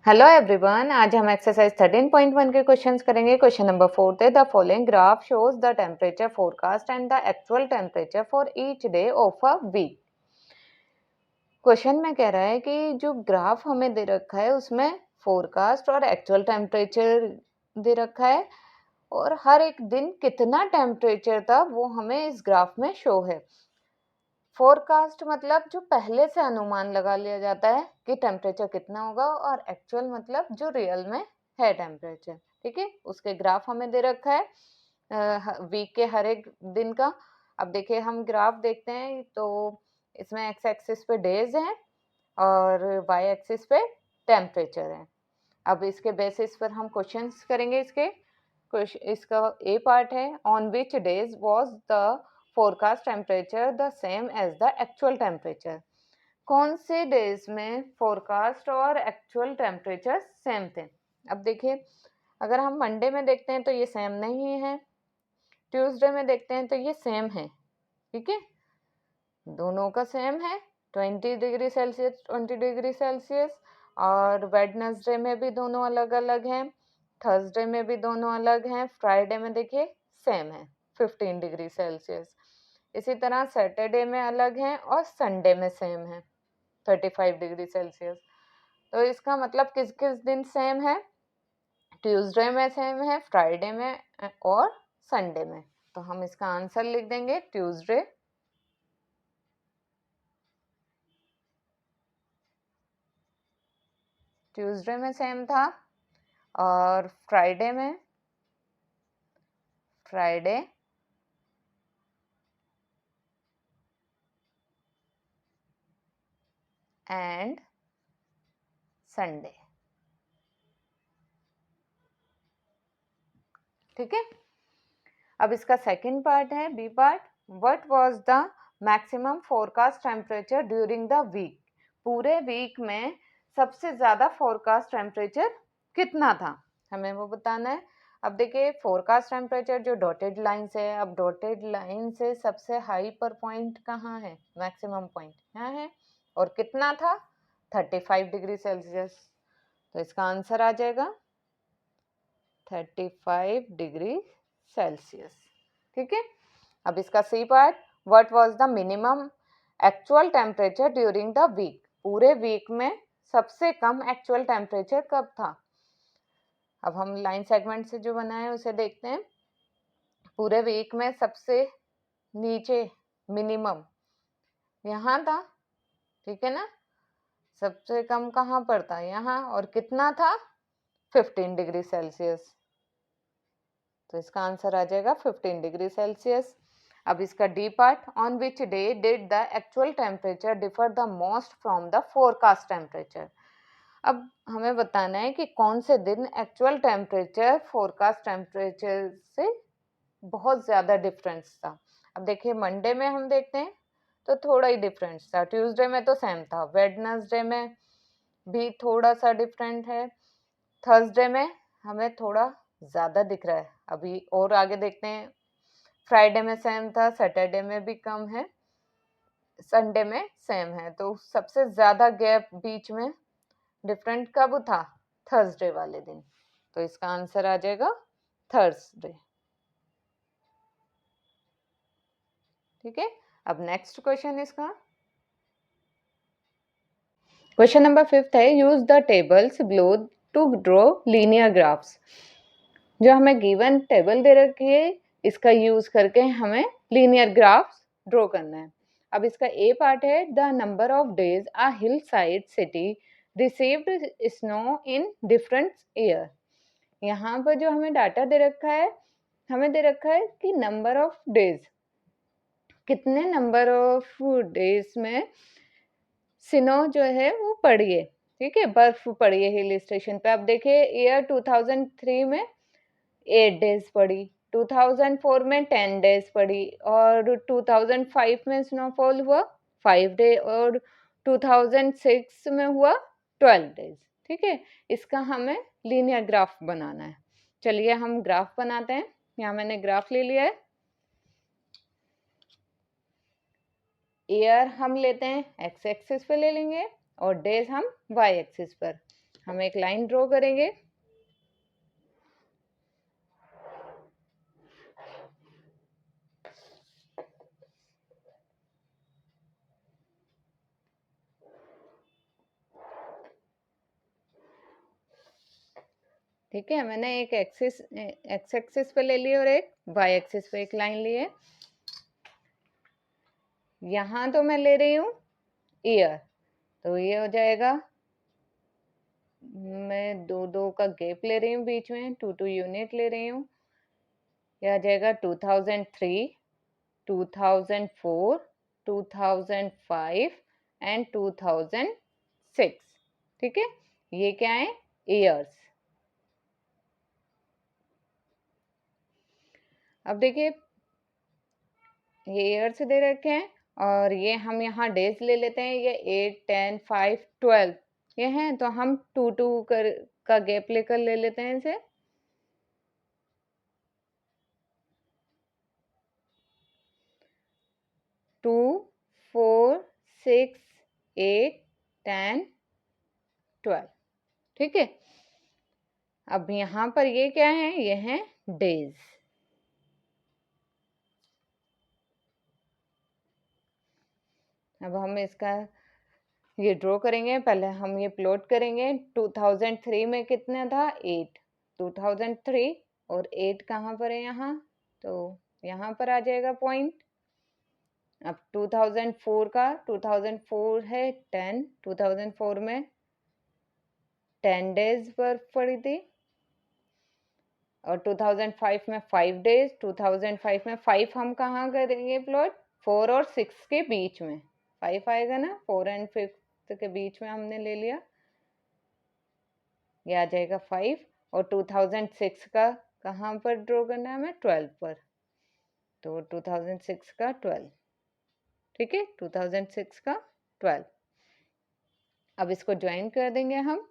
Hello everyone, आज हम exercise 13.1 के क्वेश्चंस करेंगे। क्वेश्चन नंबर 4 है the following graph shows the temperature forecast and the actual temperature for each day of a week. Question में कह रहा है कि जो ग्राफ हमें दे रखा है उसमें फोरकास्ट और एक्चुअल टेम्परेचर दे रखा है और हर एक दिन कितना टेम्परेचर था वो हमें इस ग्राफ में शो है। फोरकास्ट मतलब जो पहले से अनुमान लगा लिया जाता है कि टेम्परेचर कितना होगा, और एक्चुअल मतलब जो रियल में है टेम्परेचर। ठीक है, उसके ग्राफ हमें दे रखा है वीक के हर एक दिन का। अब देखिए, हम ग्राफ देखते हैं तो इसमें एक्स एक्सिस पे डेज हैं और वाई एक्सिस पे टेम्परेचर है। अब इसके बेसिस पर हम क्वेश्चंस करेंगे। इसका ए पार्ट है, on which days was the forecast temperature the same as the actual temperature. कौन से डेज में फोरकास्ट और एक्चुअल टेम्परेचर सेम थे। अब देखिए, अगर हम मंडे में देखते हैं तो ये सेम नहीं है, ट्यूसडे में देखते हैं तो ये सेम है। ठीक है, दोनों का सेम है 20 डिग्री सेल्सियस 20 डिग्री सेल्सियस। और वेडनेसडे में भी दोनों अलग अलग हैं, थर्सडे में भी दोनों अलग हैं, फ्राइडे में देखिए सेम है 15 डिग्री सेल्सियस। इसी तरह सैटरडे में अलग हैं और संडे में सेम है 35 डिग्री सेल्सियस। तो इसका मतलब किस किस दिन सेम है, ट्यूसडे में सेम है, फ्राइडे में और संडे में। तो हम इसका आंसर लिख देंगे ट्यूसडे, ट्यूसडे में सेम था, और फ्राइडे में फ्राइडे एंड संडे। ठीक है, अब इसका सेकंड पार्ट है, B part. What was the maximum forecast temperature during the week. पूरे वीक में सबसे ज्यादा फोरकास्ट टेम्परेचर कितना था, हमें वो बताना है। अब देखिए, फोरकास्ट टेम्परेचर जो डॉटेड लाइन से है, अब डॉटेड लाइन से सबसे हाई पर पॉइंट कहाँ है, मैक्सिमम पॉइंट यहाँ है, और कितना था 35 डिग्री सेल्सियस। तो इसका आंसर आ जाएगा 35 डिग्री सेल्सियस। ठीक है, अब इसका C part, what was the minimum actual temperature during the week. पूरे वीक में सबसे कम एक्चुअल टेम्परेचर कब था। अब हम लाइन सेगमेंट से जो बनाए उसे देखते हैं। पूरे वीक में सबसे नीचे मिनिमम यहाँ था, ठीक है ना, सबसे कम कहाँ पर था, यहाँ, और कितना था 15 डिग्री सेल्सियस। तो इसका आंसर आ जाएगा 15 डिग्री सेल्सियस। अब इसका D part, on which day did the actual temperature differ the most from the forecast temperature. अब हमें बताना है कि कौन से दिन एक्चुअल टेम्परेचर फोरकास्ट टेम्परेचर से बहुत ज्यादा डिफरेंस था। अब देखिए, मंडे में हम देखते हैं तो थोड़ा ही डिफरेंस था, ट्यूसडे में तो सेम था, वेडनेसडे में भी थोड़ा सा डिफरेंट है, थर्सडे में हमें थोड़ा ज्यादा दिख रहा है। अभी और आगे देखते हैं, फ्राइडे में सेम था, सैटरडे में भी कम है, संडे में सेम है। तो सबसे ज्यादा गैप बीच में डिफरेंट कब था, थर्सडे वाले दिन। तो इसका आंसर आ जाएगा थर्सडे। ठीक है, अब नेक्स्ट क्वेश्चन इसका, क्वेश्चन नंबर 5 है, use the tables below to draw linear graphs. जो हमें गिवन टेबल दे रखी है इसका यूज करके हमें लीनियर ग्राफ्स ड्रॉ करना है। अब इसका ए पार्ट है, the number of days a hill side city received snow in different year. यहाँ पर जो हमें डाटा दे रखा है, हमें दे रखा है कि नंबर ऑफ डेज, कितने नंबर ऑफ डेज में स्नो जो है वो पड़ी है। ठीक है, बर्फ पड़ी है हिल स्टेशन पे। अब देखिए, ईयर 2003 में 8 डेज पड़ी, 2004 में 10 डेज पड़ी, और 2005 में स्नोफॉल हुआ 5 डे, और 2006 में हुआ 12 डेज। ठीक है, इसका हमें लीनियर ग्राफ बनाना है। चलिए हम ग्राफ बनाते हैं। यहाँ मैंने ग्राफ ले लिया है। ईयर हम लेते हैं एक्स एक्सिस पे ले लेंगे और डेज हम वाई एक्सिस पर। हम एक लाइन ड्रॉ करेंगे। ठीक है, मैंने एक एक्स एक्सिस पे ले ली और एक वाई एक्सिस पे एक लाइन ली है। यहाँ तो मैं ले रही हूँ ईयर, तो ये हो जाएगा, मैं दो का गैप ले रही हूँ बीच में, 2 यूनिट ले रही हूँ। ये आ जाएगा 2003, 2004, 2005 एंड 2006। ठीक है, ये क्या है, ईयर्स। अब देखिए ये ईयर्स दे रखे हैं और ये हम यहाँ डेज ले लेते हैं। ये 8, 10, 5, 12 ये हैं, तो हम 2 का गैप लेकर ले लेते हैं इसे। टू, 4, 6, 8, 10, 12। ठीक है, अब यहाँ पर ये क्या है, ये है डेज। अब हम इसका ये ड्रॉ करेंगे। पहले हम ये प्लॉट करेंगे। 2003 में कितना था, 8। 2003 और 8 कहाँ पर है, यहाँ, तो यहाँ पर आ जाएगा पॉइंट। अब 2004 का, 2004 है 10, 2004 में 10 डेज बर्फ पड़ी थी। और 2005 में 5 डेज, 2005 में 5 हम कहाँ करेंगे प्लॉट, 4 और 6 के बीच में 5 आएगा ना, 4 एंड 5 के बीच में हमने ले लिया, ये आ जाएगा 5। और 2006 का कहाँ पर ड्रॉ करना है हमें, 12 पर, तो 2006 का 12। ठीक है, 2006 का 12। अब इसको ज्वाइन कर देंगे हम।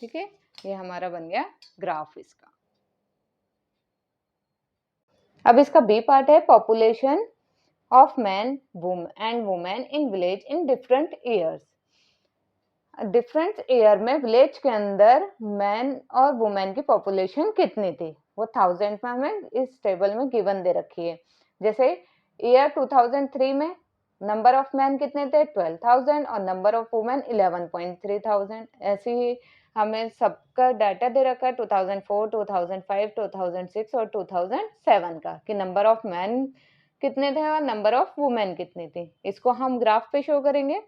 ठीक है, ये हमारा बन गया ग्राफ इसका। अब इसका बी पार्ट है, population of man and women in village in different years. Different year में विलेज के अंदर मैन और वुमेन की पॉपुलेशन कितनी थी, वो 1000 में हमें इस टेबल में गिवन दे रखी है। जैसे ईयर 2003 में नंबर ऑफ मैन कितने थे, 12,000 और नंबर ऑफ वुमेन 11,300। ऐसे ही हमें सबका डाटा दे रखा है 2004, 2005, 2006 और 2007 का, कि नंबर ऑफ मैन कितने थे और नंबर ऑफ वुमेन कितनी थी। इसको हम ग्राफ पे शो करेंगे।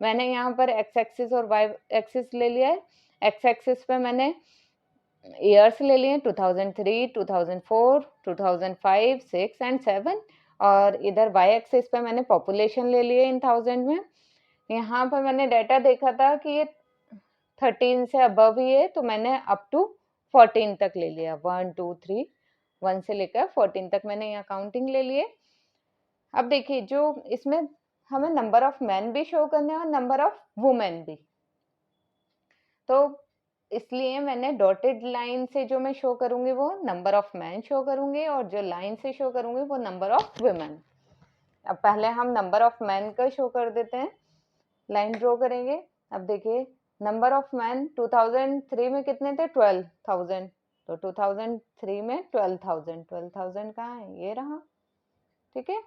मैंने यहाँ पर एक्स एक्सिस और वाई एक्सिस ले लिया है। एक्स एक्सिस पे मैंने ईयर्स ले लिए 2003, 2004, 2005, 6 एंड 7। और इधर वाई एक्सिस पे मैंने पॉपुलेशन ले लिए इन 1000 में। यहाँ पर मैंने डाटा देखा था कि ये 13 से अबव ही है, तो मैंने अप टू 14 तक ले लिया। 1, 2, 3, 1 से लेकर 14 तक मैंने यहाँ काउंटिंग ले लिए। अब देखिए जो इसमें हमें नंबर ऑफ मैन भी शो करने हैं और नंबर ऑफ वुमेन भी, तो इसलिए मैंने डॉटेड लाइन से जो मैं शो करूंगी वो नंबर ऑफ मैन शो करूंगी और जो लाइन से शो करूंगी वो नंबर ऑफ वुमेन। अब पहले हम नंबर ऑफ मैन का शो कर देते हैं, लाइन ड्रॉ करेंगे। अब देखिए नंबर ऑफ मैन 2003 में कितने थे, 12,000, तो 2003 में 12,000, 12,000 कहाँ है, ये रहा। ठीक है,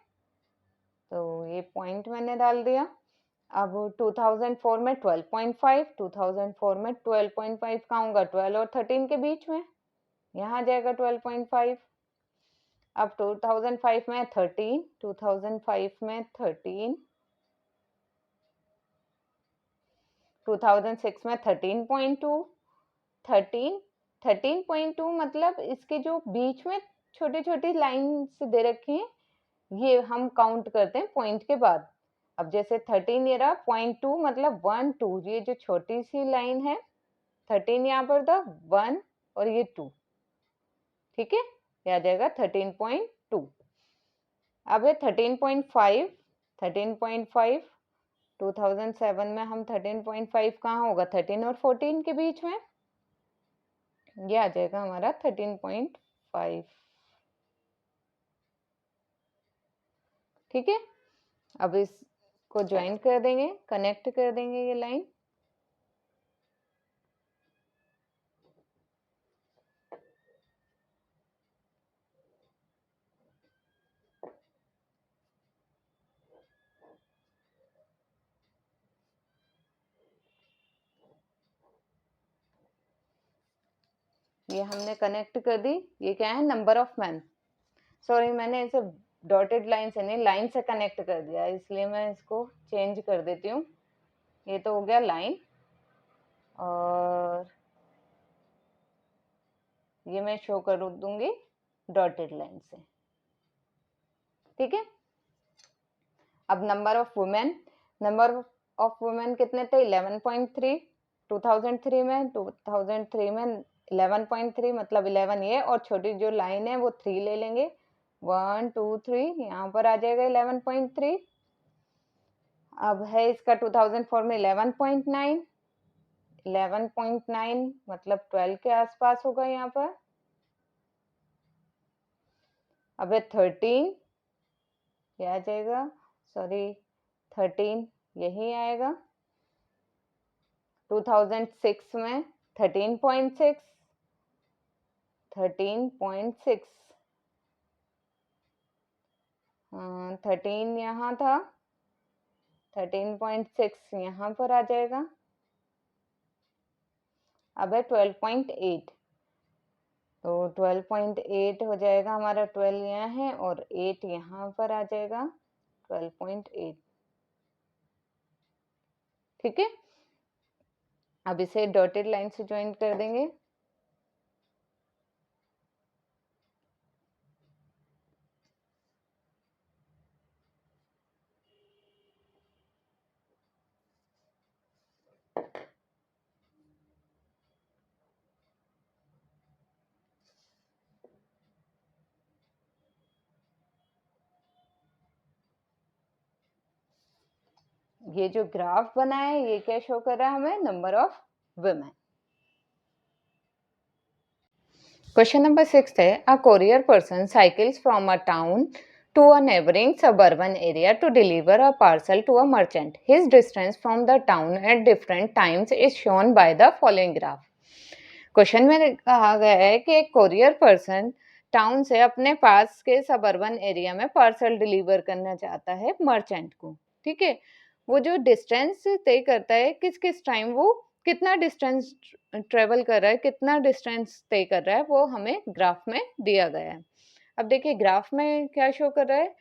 तो ये पॉइंट मैंने डाल दिया। अब 2004 में 12.5, 2004 में 12.5 कहाँ होगा, 12 और 13 के बीच में, यहाँ जाएगा 12.5। अब 2005 में 13, 2005 में 13, 2006 में 13.2, 13.2 मतलब इसके जो बीच में छोटी छोटी लाइन्स दे रखी हैं, ये हम काउंट करते हैं पॉइंट के बाद। अब जैसे 13 ये रहा, 0.2 मतलब 1, 2, ये जो छोटी सी लाइन है 13 यहाँ पर था, 1 और ये 2। ठीक है, ये आ जाएगा 13.2। अब है 13.5, 13.5 2007 में हम 13.5 कहाँ होगा, 13 और 14 के बीच में, ये आ जाएगा हमारा 13.5। ठीक है, अब इसको ज्वाइन कर देंगे, कनेक्ट कर देंगे ये लाइन। ये हमने कनेक्ट कर दी। ये क्या है, नंबर ऑफ मैन। सॉरी, मैंने इसे डॉटेड लाइन से नहीं, लाइन से कनेक्ट कर दिया, इसलिए मैं इसको चेंज कर देती हूँ। ये तो हो गया लाइन, और ये मैं शो कर दूंगी डॉटेड लाइन से। ठीक है, अब number of women, number of women कितने थे, 11.3 2003 में, 2003 में 11.3 मतलब 11 ये, और छोटी जो लाइन है वो 3 ले लेंगे, 1 2 3, यहाँ पर आ जाएगा 11.3। अब है इसका 2004 में 11.9, 11.9 मतलब 12 के आसपास होगा यहाँ पर। अब है 13, ये आ जाएगा, सॉरी 13 यही आएगा। 2006 में 13.6, 13.6, 13 यहाँ था, 13.6 यहाँ पर आ जाएगा। अब है 12.8, तो 12.8 हो जाएगा हमारा, 12 यहाँ है और 8 यहाँ पर आ जाएगा, 12.8। ठीक है, अब इसे डॉटेड लाइन से ज्वाइन कर देंगे। ये जो ग्राफ बना है ये क्या शो कर रहा है हमें, number of women. Question number 6 है, a courier person cycles from a town to a neighboring suburban area to deliver a parcel to a merchant. His distance from the town at different times is shown by the following graph. Question में कहा गया है कि एक courier person town से अपने पास के suburban area में पार्सल डिलीवर करना चाहता है मर्चेंट को। ठीक है, वो जो डिस्टेंस तय करता है किस किस टाइम वो कितना डिस्टेंस ट्रेवल कर रहा है, कितना डिस्टेंस तय कर रहा है, वो हमें ग्राफ में दिया गया है। अब देखिए ग्राफ में क्या शो कर रहा है,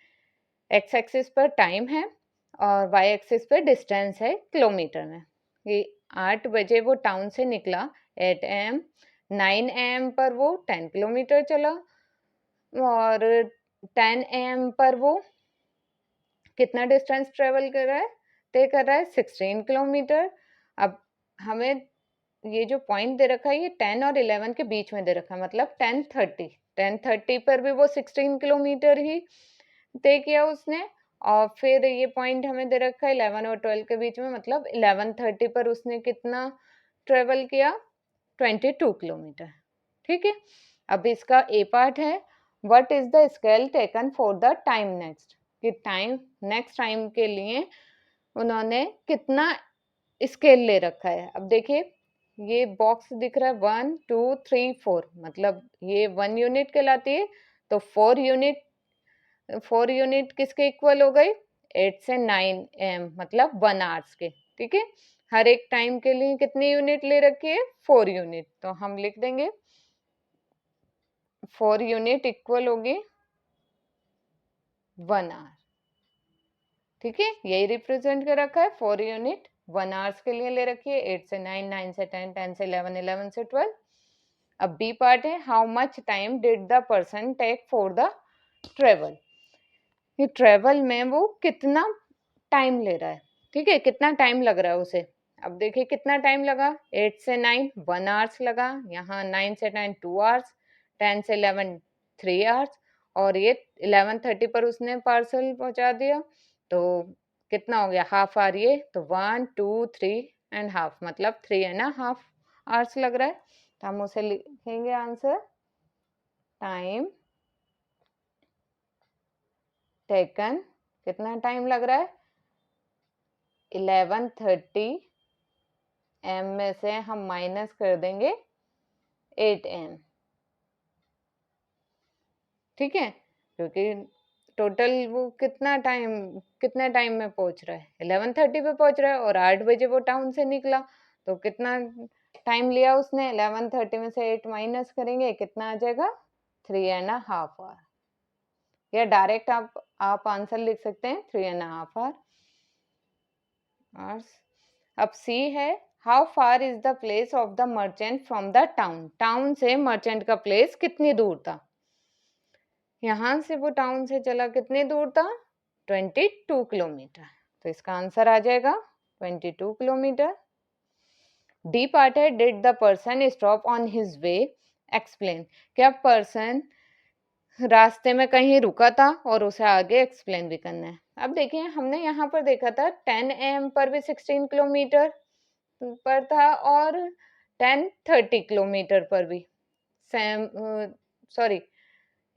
एक्स एक्सिस पर टाइम है और वाई एक्सिस पर डिस्टेंस है किलोमीटर में। ये 8 बजे वो टाउन से निकला 8 AM, 9 AM पर वो 10 किलोमीटर चला, और 10 AM पर वो कितना डिस्टेंस ट्रेवल कर रहा है, तय कर रहा है 16 किलोमीटर। अब हमें ये जो पॉइंट दे रखा है ये 10 और 11 के बीच में दे रखा है, मतलब 10:30 पर भी वो 16 किलोमीटर ही तय किया उसने, और फिर ये पॉइंट हमें दे रखा है 11 और 12 के बीच में, मतलब 11:30 पर उसने कितना ट्रेवल किया, 22 किलोमीटर। ठीक है, अब इसका ए पार्ट है, what is the scale taken for the time next, कि टाइम नेक्स्ट टाइम के लिए उन्होंने कितना स्केल ले रखा है। अब देखिए ये बॉक्स दिख रहा है 1 2 3 4, मतलब ये 1 यूनिट कहलाती है, तो 4 यूनिट किसके इक्वल हो गई, 8 से 9 AM मतलब 1 आवर्स के। ठीक है, हर एक टाइम के लिए कितनी यूनिट ले रखी है, 4 यूनिट, तो हम लिख देंगे 4 यूनिट इक्वल होगी 1 आवर। ठीक है, यही रिप्रेजेंट कर रखा है, 4 यूनिट 1 आवर्स के लिए ले रखी है, 8 से 9, 9 से 10, 10 से 11, 11 से 12। अब बी पार्ट है, how much time did the person take for the travel, ये ट्रेवल में वो कितना टाइम ले रहा है। ठीक है, कितना टाइम लग रहा है उसे। अब देखिए कितना टाइम लगा, 8 से 9 1 आवर्स लगा, यहाँ 9 से 10 2 आवर्स, 10 से 11 3 आवर्स, और ये 11:30 पर उसने पार्सल पहुंचा दिया, तो कितना हो गया, हाफ आवर ये, तो 1 2 3 एंड हाफ, मतलब 3.5 आवर्स लग रहा है। तो हम उसे लिखेंगे आंसर, टाइम टेकन, कितना टाइम लग रहा है, 11:30 एम में से हम माइनस कर देंगे 8 एम, ठीक है, क्योंकि टोटल वो कितने टाइम में पहुंच रहा है, 11:30 पे पहुंच रहा है, और 8 बजे वो टाउन से निकला, तो कितना टाइम लिया उसने, 11:30 में से 8 माइनस करेंगे, कितना आ जाएगा, 3.5 आवर, या डायरेक्ट आप आंसर लिख सकते हैं 3.5 आवर्स। अब सी है, how far is the place of the merchant from the town, town से मर्चेंट का प्लेस कितनी दूर था, यहां से वो टाउन से चला कितनी दूर था, 22 किलोमीटर, तो इसका आंसर आ जाएगा 22 किलोमीटर। डी पार्ट है, did the person stop on his way, explain, क्या पर्सन रास्ते में कहीं रुका था, और उसे आगे एक्सप्लेन भी करना है। अब देखिए, हमने यहाँ पर देखा था 10 AM पर भी 16 किलोमीटर पर था, और 10:30 किलोमीटर पर भी सेम, सॉरी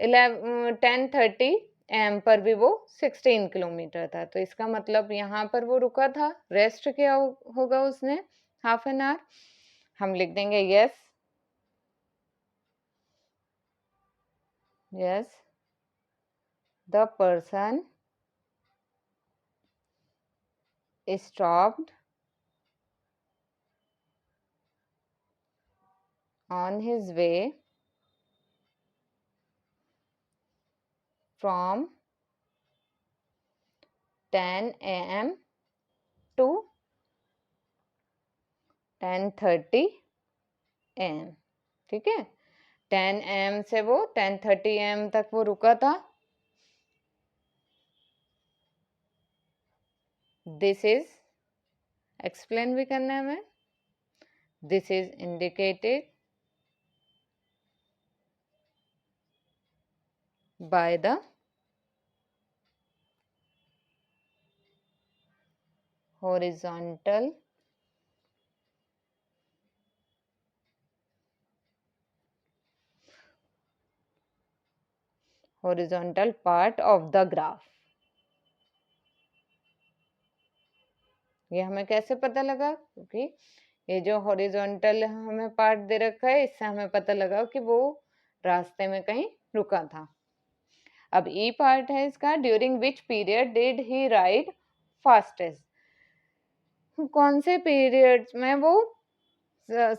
10:30 AM पर भी वो 16 किलोमीटर था, तो इसका मतलब यहाँ पर वो रुका था, रेस्ट किया होगा उसने हाफ एन आवर, हम लिख देंगे yes, yes the person stopped on his way from 10 AM to 10:30 AM, ठीक है, 10 AM से वो 10:30 AM तक वो रुका था। दिस इज, एक्सप्लेन भी करना है हमें, this is indicated by the horizontal part of the graph। ये हमें कैसे पता लगा, क्योंकि ये जो हॉरिजॉन्टल हमें पार्ट दे रखा है, इससे हमें पता लगा कि वो रास्ते में कहीं रुका था। अब ई पार्ट है इसका, during which period did he ride fastest, कौन से पीरियड में वो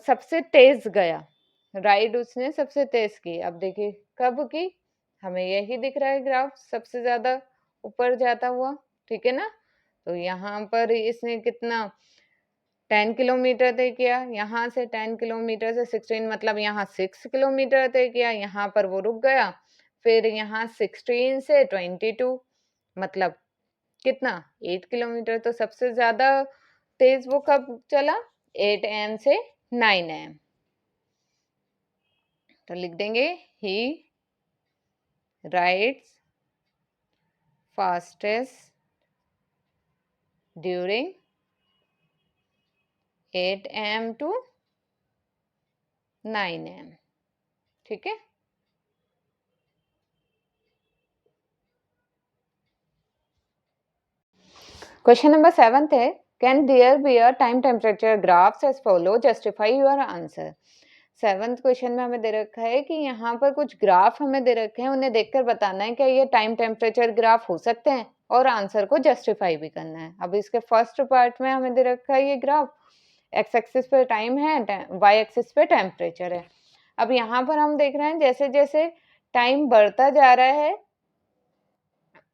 सबसे तेज गया, राइड उसने सबसे तेज की। अब देखिए कब की, हमें यही दिख रहा है ग्राफ, सबसे ज्यादा ऊपर जाता हुआ, ठीक है ना, तो यहाँ पर इसने कितना 10 किलोमीटर तय किया, यहाँ से 10 किलोमीटर से 16, मतलब यहाँ 6 किलोमीटर तय किया, यहाँ पर वो रुक गया, फिर यहाँ 16 से 22, मतलब कितना 8 किलोमीटर, तो सबसे ज्यादा तेज वो कब चला, 8 AM से 9 AM, तो लिख देंगे ही rides fastest during 8 AM to 9 AM, ठीक है। क्वेश्चन नंबर 7 है, can there be a time temperature graphs as follow, justify your answer. 7th question में हमें दे रखा है कि यहाँ पर कुछ ग्राफ हमें दे रखे हैं, उन्हें देखकर बताना है कि ये टाइम टेम्परेचर ग्राफ हो सकते हैं, और आंसर को जस्टिफाई भी करना है। अब इसके फर्स्ट पार्ट में हमें दे रखा है ये ग्राफ, एक्स एक्सिस पे टाइम है, वाई एक्सिस पे टेम्परेचर है। अब यहाँ पर हम देख रहे हैं जैसे जैसे टाइम बढ़ता जा रहा है,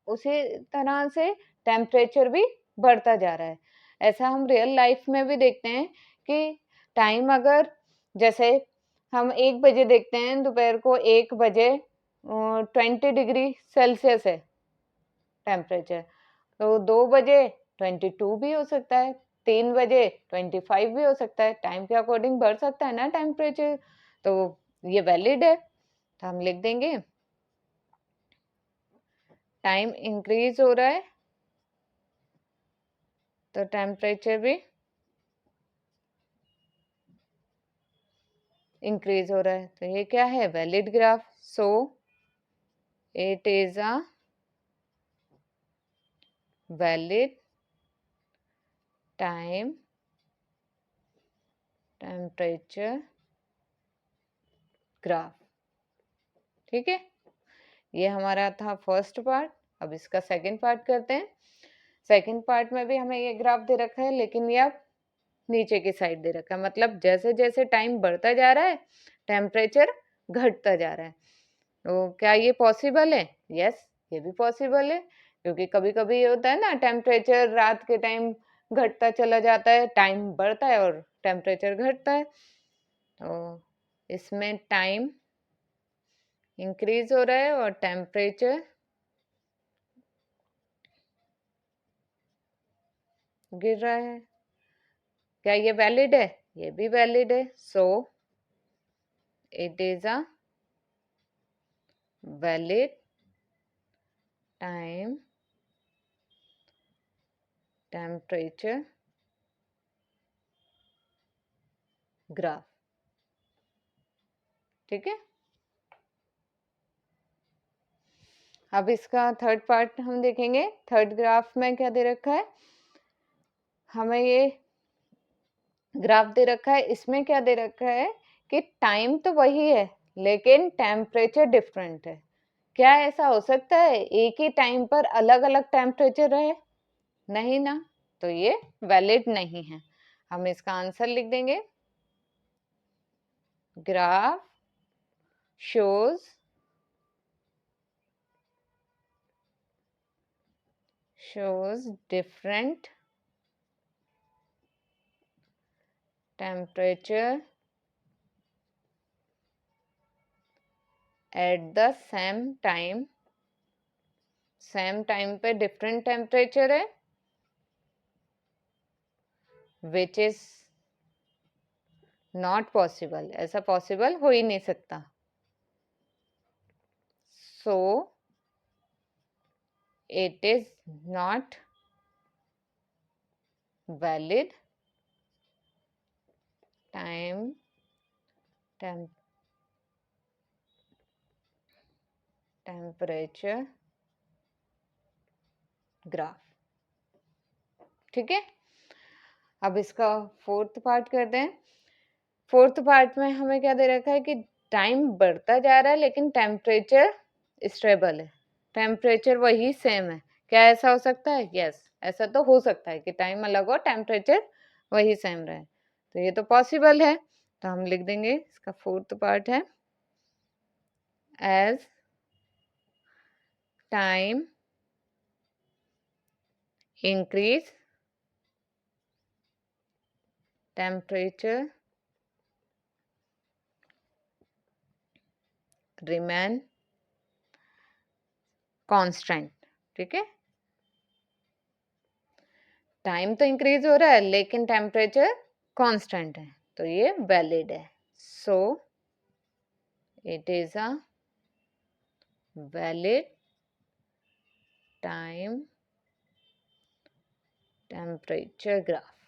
उसी तरह से टेम्परेचर भी बढ़ता जा रहा है। ऐसा हम रियल लाइफ में भी देखते हैं कि टाइम अगर, जैसे हम 1 बजे देखते हैं, दोपहर को 1 बजे 20 डिग्री सेल्सियस है टेम्परेचर, तो 2 बजे 22 भी हो सकता है, 3 बजे 25 भी हो सकता है, टाइम के अकॉर्डिंग बढ़ सकता है ना टेम्परेचर, तो ये वैलिड है, तो हम लिख देंगे टाइम इंक्रीज हो रहा है तो टेम्परेचर भी इंक्रीज हो रहा है, तो ये क्या है, valid graph. So it is a valid time temperature graph. ठीक है, ये हमारा था फर्स्ट पार्ट. अब इसका सेकंड पार्ट करते हैं. सेकंड पार्ट में भी हमें ये ग्राफ दे रखा है, लेकिन ये अब नीचे की साइड दे रखा है. मतलब जैसे जैसे टाइम बढ़ता जा रहा है टेम्परेचर घटता जा रहा है. तो क्या ये पॉसिबल है? यस, ये भी पॉसिबल है, क्योंकि कभी कभी ये होता है ना, टेम्परेचर रात के टाइम घटता चला जाता है, टाइम बढ़ता है और टेम्परेचर घटता है. तो इसमें टाइम इंक्रीज हो रहा है और टेम्परेचर गिर रहा है. क्या ये वैलिड है? ये भी वैलिड है. So it is a valid time temperature graph. ठीक है, अब इसका थर्ड पार्ट हम देखेंगे. थर्ड ग्राफ में क्या दे रखा है, हमें ये ग्राफ दे रखा है. इसमें क्या दे रखा है कि टाइम तो वही है लेकिन टेम्परेचर डिफरेंट है. क्या ऐसा हो सकता है एक ही टाइम पर अलग अलग टेम्परेचर रहे? नहीं ना, तो ये वैलिड नहीं है. हम इसका आंसर लिख देंगे. Graph shows different temperature at the same time. Same time पे डिफरेंट टेम्परेचर है, विच इज नॉट पॉसिबल. ऐसा पॉसिबल हो ही नहीं सकता. So it is not valid time temperature graph. ठीक है, अब इसका फोर्थ पार्ट करते हैं. फोर्थ पार्ट में हमें क्या दे रखा है कि टाइम बढ़ता जा रहा है लेकिन टेम्परेचर स्टेबल है, टेम्परेचर वही सेम है. क्या ऐसा हो सकता है? यस, ऐसा तो हो सकता है कि टाइम अलग हो, टेम्परेचर वही सेम रहे. तो ये तो पॉसिबल है. तो हम लिख देंगे, इसका फोर्थ पार्ट है, as time increase temperature remain constant. ठीक है, टाइम तो इंक्रीज हो रहा है लेकिन टेम्परेचर कांस्टेंट है, तो ये वैलिड है. So it is a valid time temperature graph.